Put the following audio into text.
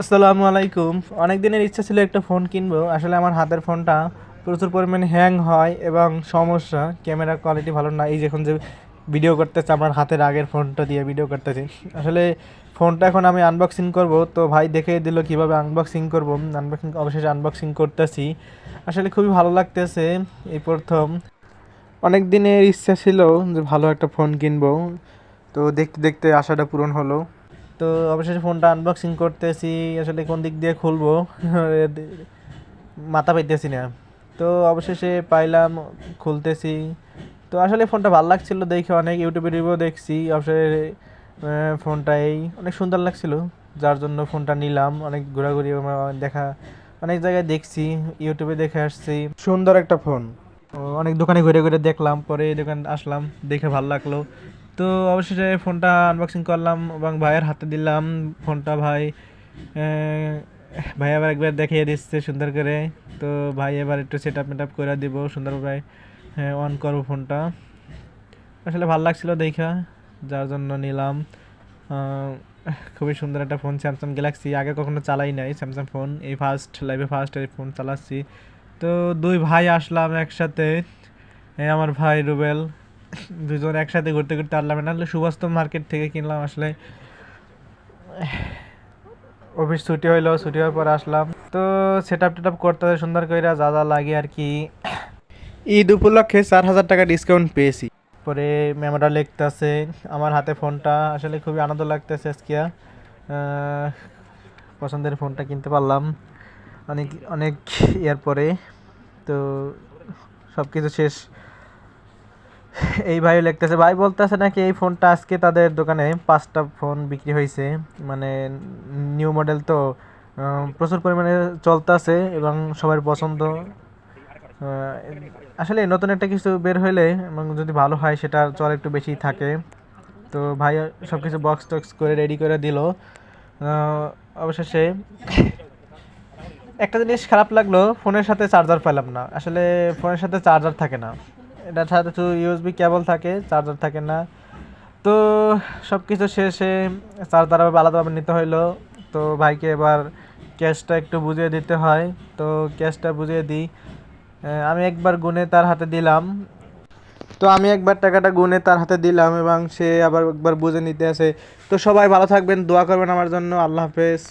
আসসালামু আলাইকুম। অনেক দিনের ইচ্ছা ছিল একটা ফোন কিনবো। আসলে আমার হাতের ফোনটা প্রচুর পরিমাণে হ্যাং হয় এবং সমস্যা, ক্যামেরা কোয়ালিটি ভালো না। এই যে এখন যে ভিডিও করতেছে আমার হাতের আগের ফোনটা দিয়ে ভিডিও করতেছি। আসলে ফোনটা এখন আমি আনবক্সিং করব, তো ভাই দেখিয়ে দিল কিভাবে আনবক্সিং করব। আনবক্সিং অবশেষে আনবক্সিং করতেছি। আসলে খুবই ভালো লাগতেছে। এই প্রথম অনেক দিনের ইচ্ছা ছিল যে ভালো একটা ফোন কিনবো, তো দেখতে দেখতে আশাটা পূরণ হলো। তো অবশেষে ফোনটা আনবক্সিং করতেছি। আসলে কোন দিক দিয়ে খুলবো মাথা পাইতেছি না। তো অবশেষে পাইলাম, খুলতেছি। তো আসলে ফোনটা ভালো লাগছিল দেখে, অনেক ইউটিউবে রিভিউ দেখছি। অবশেষে ফোনটাই অনেক সুন্দর লাগছিল, যার জন্য ফোনটা নিলাম। অনেক ঘোরাঘুরি দেখা, অনেক জায়গায় দেখছি, ইউটিউবে দেখে আসছি সুন্দর একটা ফোন। অনেক দোকানে ঘুরে ঘুরে দেখলাম, পরে এই দোকান আসলাম, দেখে ভালো লাগলো। তো অবশেষে ফোনটা আনবক্সিং করলাম এবং ভাইয়ের হাতে দিলাম ফোনটা। ভাই আবার একবার দেখিয়ে দিচ্ছে সুন্দর করে। তো ভাই এবার একটু সেট আপ মেট আপ করে দিব সুন্দরভাবে। অন করবো ফোনটা। আসলে ভালো লাগছিল দেখা, যার জন্য নিলাম। আহ, খুবই সুন্দর একটা ফোন, স্যামসাং গ্যালাক্সি। আগে কখনো চালাই নাই স্যামসাং ফোন, এই ফার্স্ট লাইফে ফার্স্ট এই ফোন চালাচ্ছি। তো দুই ভাই আসলাম একসাথে। আমার ভাই রুবেল, দুজন একসাথে ঘুরতে ঘুরতে আসলাম। নাহলে সুবাস্তব মার্কেট থেকে কিনলাম। আসলে অফিস ছুটি হইলো, ছুটি হওয়ার পর আসলাম। তো সেট আপ টেট আপ করতে হবে সুন্দর করে, যা যা লাগে আর কি। ঈদ উপলক্ষে 4,000 টাকা ডিসকাউন্ট পেয়েছি। পরে ম্যামরা লিখতেছে আমার হাতে ফোনটা। আসলে খুবই আনন্দ লাগতেছে আজকে। পছন্দের ফোনটা কিনতে পারলাম অনেক অনেক ইয়ার পরে। তো সব কিছু শেষ। এই ভাই লিখতেছে, ভাই বলতেছে নাকি এই ফোনটা আজকে তাদের দোকানে 5টা ফোন বিক্রি হয়েছে। মানে নিউ মডেল তো প্রচুর পরিমাণে চলতেছে এবং সবার পছন্দ। আসলে নতুন একটা কিছু বের হইলে এবং যদি ভালো হয় সেটা চল একটু বেশি থাকে। তো ভাই সব কিছু বক্স টক্স করে রেডি করে দিল। অবশেষে একটা জিনিস খারাপ লাগলো, ফোনের সাথে চার্জার পেলাম না। আসলে ফোনের সাথে চার্জার থাকে না, এটার সাথে তো ইউএসবি কেবল থাকে, চার্জার থাকে না। তো সব কিছু শেষে চার্জার আবার আলাদাভাবে নিতে হইলো। তো ভাইকে এবার ক্যাশটা একটু বুঝিয়ে দিতে হয়। তো ক্যাশটা বুঝিয়ে দিই। আমি একবার গুনে তার হাতে দিলাম। তো আমি একবার টাকাটা গুনে তার হাতে দিলাম এবং সে আবার একবার বুঝে নিতে আসে। তো সবাই ভালো থাকবেন, দোয়া করবেন আমার জন্য। আল্লাহ হাফেজ।